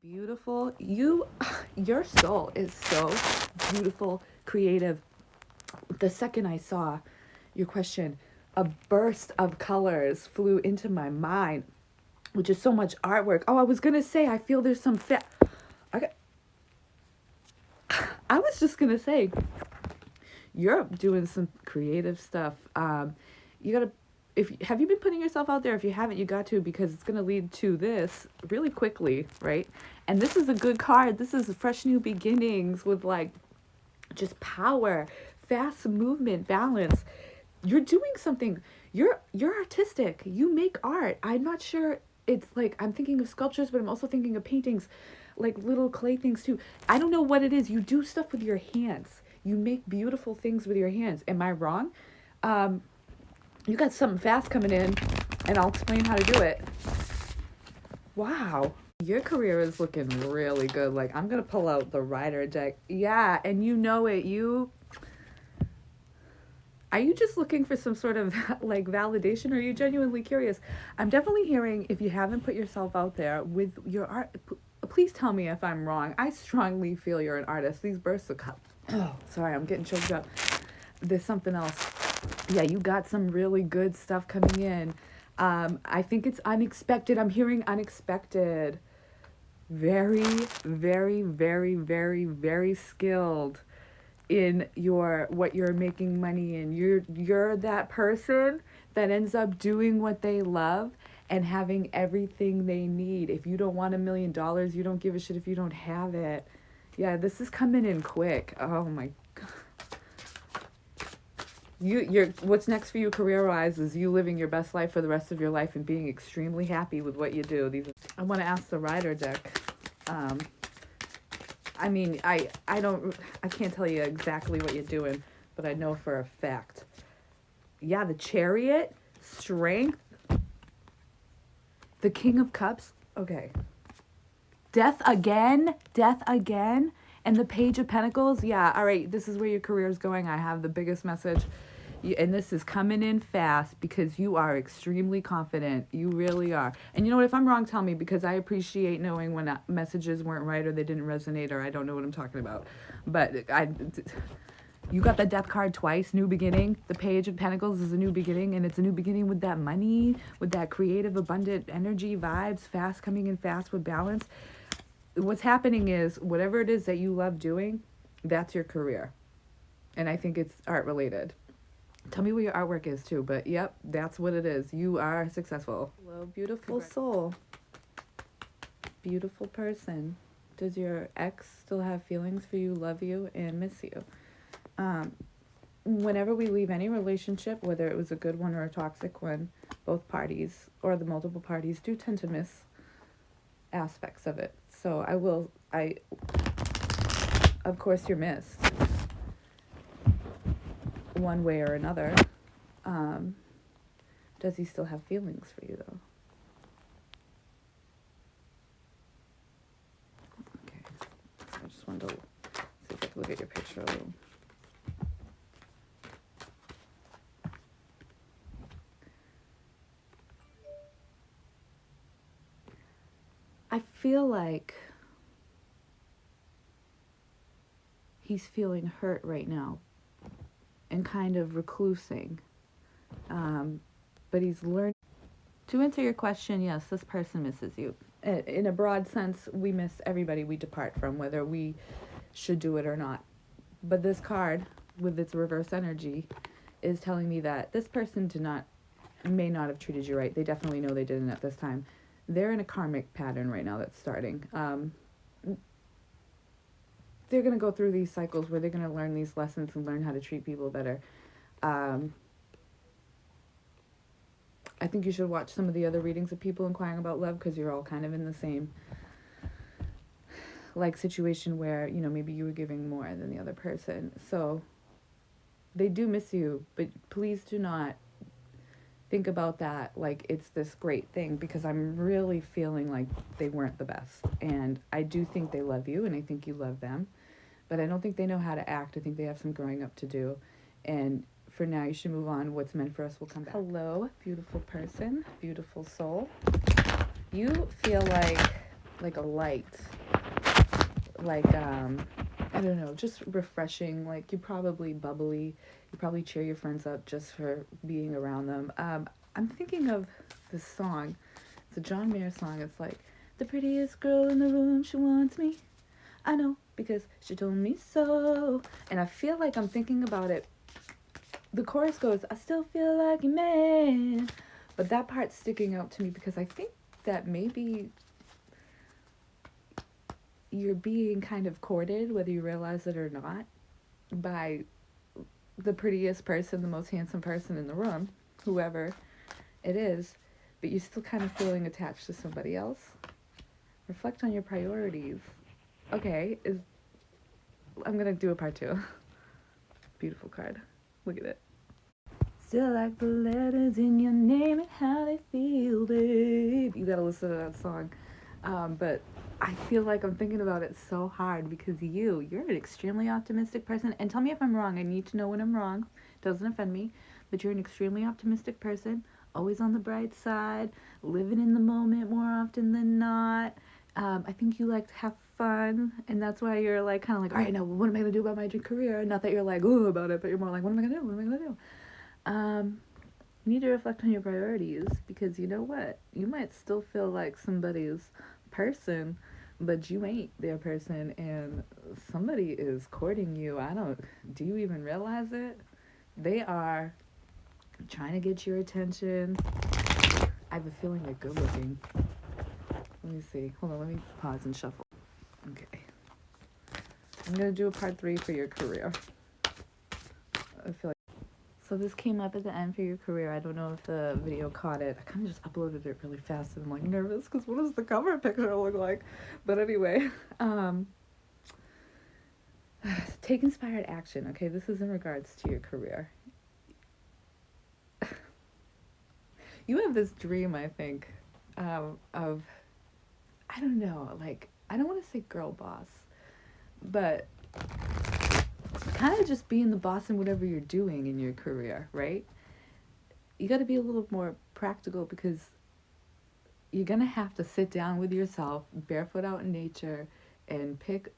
Beautiful. Your soul is so beautiful, creative. The second I saw your question, a burst of colors flew into my mind, which is so much artwork. Oh, I was gonna say, I feel there's some I, got- I was just gonna say, you're doing some creative stuff. You gotta, if have you been putting yourself out there? If you haven't, you got to, because it's gonna lead to this really quickly, right? And this is a good card. This is fresh new beginnings with like just power, fast movement, balance. You're doing something. You're artistic. You make art. I'm not sure, it's like I'm thinking of sculptures, but I'm also thinking of paintings, like little clay things too. I don't know what it is. You do stuff with your hands. You make beautiful things with your hands. Am I wrong? Um, you got something fast coming in, and I'll explain how to do it. Wow. Your career is looking really good. Like, I'm gonna pull out the rider deck. Yeah, and you know it. You Are you just looking for some sort of like validation, or are you genuinely curious? I'm definitely hearing, if you haven't put yourself out there with your art, please tell me if I'm wrong. I strongly feel you're an artist. These bursts of oh, sorry, I'm getting choked up. There's something else. Yeah, you got some really good stuff coming in. I think it's unexpected. I'm hearing unexpected. Very, very, very, very, very skilled in your what you're making money in. You're that person that ends up doing what they love and having everything they need. If you don't want $1 million, you don't give a shit if you don't have it. Yeah, this is coming in quick. Oh my. You're what's next for you career wise is you living your best life for the rest of your life and being extremely happy with what you do. I want to ask the rider deck. Um, I mean, I can't tell you exactly what you're doing, but I know for a fact. Yeah, the Chariot, Strength, the King of Cups. Okay. Death again, and the Page of Pentacles. Yeah, all right, this is where your career is going. I have the biggest message. And this is coming in fast because you are extremely confident. You really are. And you know what? If I'm wrong, tell me, because I appreciate knowing when messages weren't right or they didn't resonate or I don't know what I'm talking about. But you got the Death card twice. New beginning. The Page of Pentacles is a new beginning, and it's a new beginning with that money, with that creative, abundant energy, vibes, fast, coming in fast with balance. What's happening is whatever it is that you love doing, that's your career. And I think it's art related. Tell me what your artwork is too, but yep, that's what it is. You are successful. Hello, beautiful soul. Beautiful person. Does your ex still have feelings for you, love you, and miss you? Whenever we leave any relationship, whether it was a good one or a toxic one, both parties or the multiple parties do tend to miss aspects of it. So of course you're missed one way or another. Does he still have feelings for you though? Okay, so I just wanted to see if I could look at your picture a little. I feel like he's feeling hurt right now and kind of reclusing. But he's learned. To answer your question, yes, this person misses you. In a broad sense, we miss everybody we depart from, whether we should do it or not. But this card, with its reverse energy, is telling me that this person may not have treated you right. They definitely know they didn't at this time. They're in a karmic pattern right now that's starting. They're going to go through these cycles where they're going to learn these lessons and learn how to treat people better. I think you should watch some of the other readings of people inquiring about love, because you're all kind of in the same like situation where, maybe you were giving more than the other person. So they do miss you, but please do not think about that like it's this great thing, because I'm really feeling like they weren't the best. And I do think they love you, and I think you love them, but I don't think they know how to act. I think they have some growing up to do. And for now, you should move on. What's meant for us will come back. Hello, beautiful person, beautiful soul. You feel like a light like I don't know, just refreshing. Like you're probably bubbly. You probably cheer your friends up just for being around them. I'm thinking of this song. It's a John Mayer song. It's like the prettiest girl in the room. She wants me. I know because she told me so. And I feel like I'm thinking about it. The chorus goes, I still feel like a man. But that part's sticking out to me because I think that maybe you're being kind of courted, whether you realize it or not, by the prettiest person, the most handsome person in the room, whoever it is, but you're still kind of feeling attached to somebody else. Reflect on your priorities. Okay, I'm gonna do a part two. Beautiful card. Look at it. Still like the letters in your name and how they feel, babe. You gotta listen to that song. But I feel like I'm thinking about it so hard because you're an extremely optimistic person. And tell me if I'm wrong. I need to know when I'm wrong. Doesn't offend me. But you're an extremely optimistic person. Always on the bright side. Living in the moment more often than not. I think you like to have fun. And that's why you're like kind of like, all right, now what am I going to do about my career? Not that you're like, ooh, about it. But you're more like, what am I going to do? What am I going to do? You need to reflect on your priorities because you know what? You might still feel like somebody's person, but you ain't their person and somebody is courting you. Do you even realize it? They are trying to get your attention. I have a feeling they're good looking. Let me see. Hold on, let me pause and shuffle. Okay. I'm going to do a part 3 for your career. I feel like so this came up at the end for your career. I don't know if the video caught it. I kind of just uploaded it really fast and I'm like nervous because what does the cover picture look like? But anyway, take inspired action. Okay, this is in regards to your career. You have this dream, I think, of, I don't know, like, I don't want to say girl boss, but kind of just being the boss in whatever you're doing in your career, right? You got to be a little more practical because you're going to have to sit down with yourself, barefoot out in nature, and pick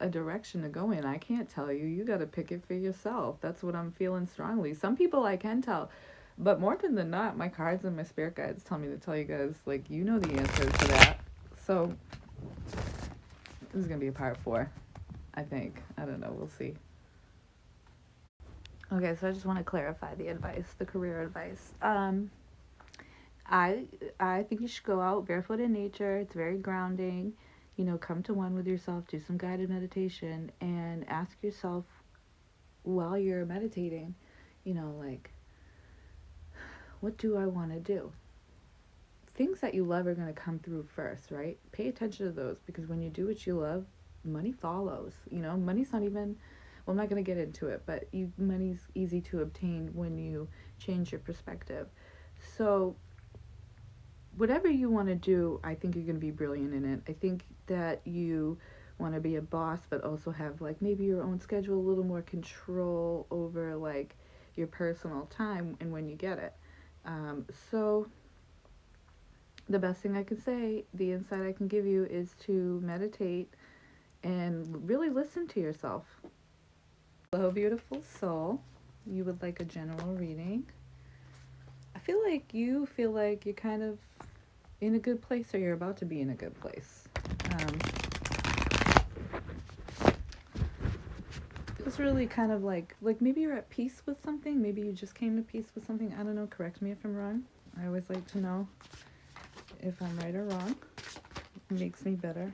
a direction to go in. I can't tell you. You got to pick it for yourself. That's what I'm feeling strongly. Some people I can tell, but more often than not, my cards and my spirit guides tell me to tell you guys, like, you know the answers to that. So, this is going to be a part 4, I think. I don't know. We'll see. Okay, so I just want to clarify the advice, the career advice. I think you should go out barefoot in nature. It's very grounding. You know, come to one with yourself, do some guided meditation, and ask yourself while you're meditating, you know, like, what do I want to do? Things that you love are going to come through first, right? Pay attention to those because when you do what you love, money follows. You know, money's not even, well, I'm not going to get into it, but money's easy to obtain when you change your perspective. So, whatever you want to do, I think you're going to be brilliant in it. I think that you want to be a boss, but also have like maybe your own schedule, a little more control over like your personal time and when you get it. So the best thing I can say, the insight I can give you is to meditate and really listen to yourself. Hello, beautiful soul. You would like a general reading. I feel like you're kind of in a good place or you're about to be in a good place. It's really kind of like maybe you're at peace with something. Maybe you just came to peace with something. I don't know. Correct me if I'm wrong. I always like to know if I'm right or wrong. It makes me better.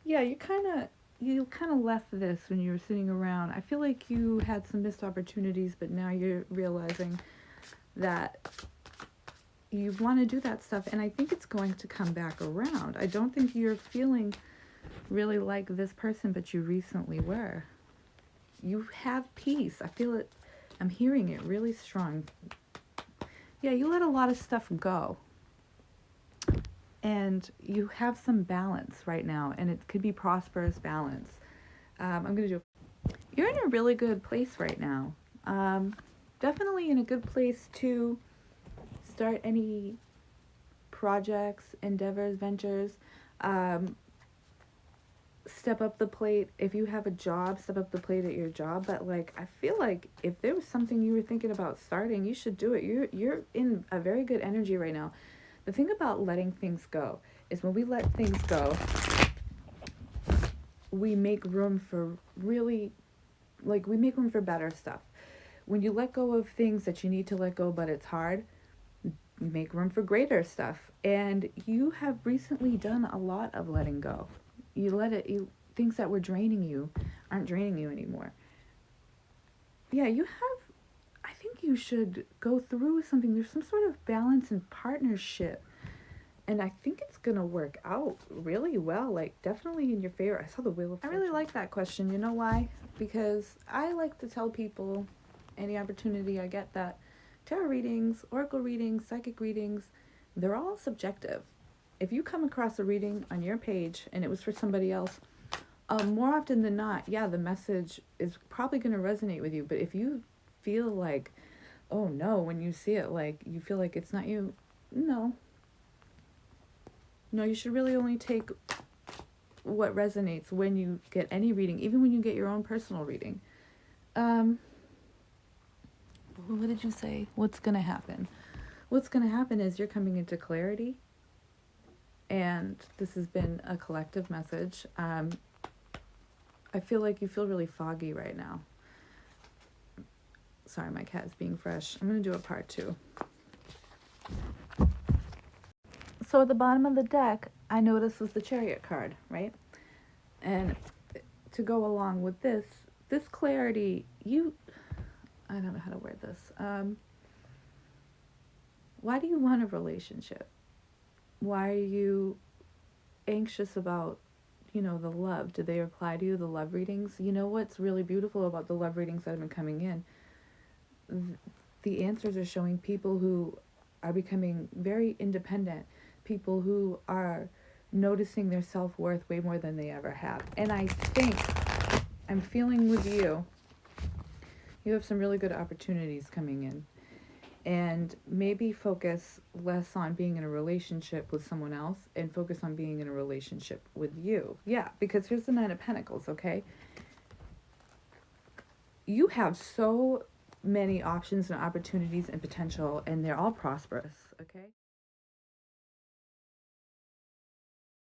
Yeah, you kind of left this when you were sitting around. I feel like you had some missed opportunities, but now you're realizing that you want to do that stuff, and I think it's going to come back around. I don't think you're feeling really like this person, but you recently were. You have peace. I feel it. I'm hearing it really strong. Yeah, you let a lot of stuff go. And you have some balance right now, and it could be prosperous balance. You're in a really good place right now. Definitely in a good place to start any projects, endeavors, ventures. step up the plate. If you have a job, step up the plate at your job. But like, I feel like if there was something you were thinking about starting, you should do it. You're in a very good energy right now. The thing about letting things go is when we let things go, we make room for really, like, we make room for better stuff. When you let go of things that you need to let go, but it's hard, you make room for greater stuff. And you have recently done a lot of letting go. Things that were draining you aren't draining you anymore. Yeah, I think you should go through something. There's some sort of balance and partnership. And I think it's going to work out really well, like definitely in your favor. I saw the Wheel of Fortune. I really like that question. You know why? Because I like to tell people any opportunity I get that tarot readings, oracle readings, psychic readings, they're all subjective. If you come across a reading on your page and it was for somebody else, more often than not, yeah, the message is probably going to resonate with you. But if you feel like, oh no, when you see it, like you feel like it's not you, no. No, you should really only take what resonates when you get any reading, even when you get your own personal reading. What did you say? What's going to happen? What's going to happen is you're coming into clarity, and this has been a collective message. I feel like you feel really foggy right now. Sorry, my cat is being fresh. I'm going to do a part 2. So at the bottom of the deck, I noticed was the Chariot card, right? And to go along with this clarity, I don't know how to word this. Why do you want a relationship? Why are you anxious about, the love? Do they apply to you, the love readings? You know what's really beautiful about the love readings that have been coming in? The answers are showing people who are becoming very independent, people who are noticing their self-worth way more than they ever have. And I think I'm feeling with you have some really good opportunities coming in. And maybe focus less on being in a relationship with someone else and focus on being in a relationship with you. Yeah, because here's the Nine of Pentacles, okay? You have so many options and opportunities and potential, and they're all prosperous, okay?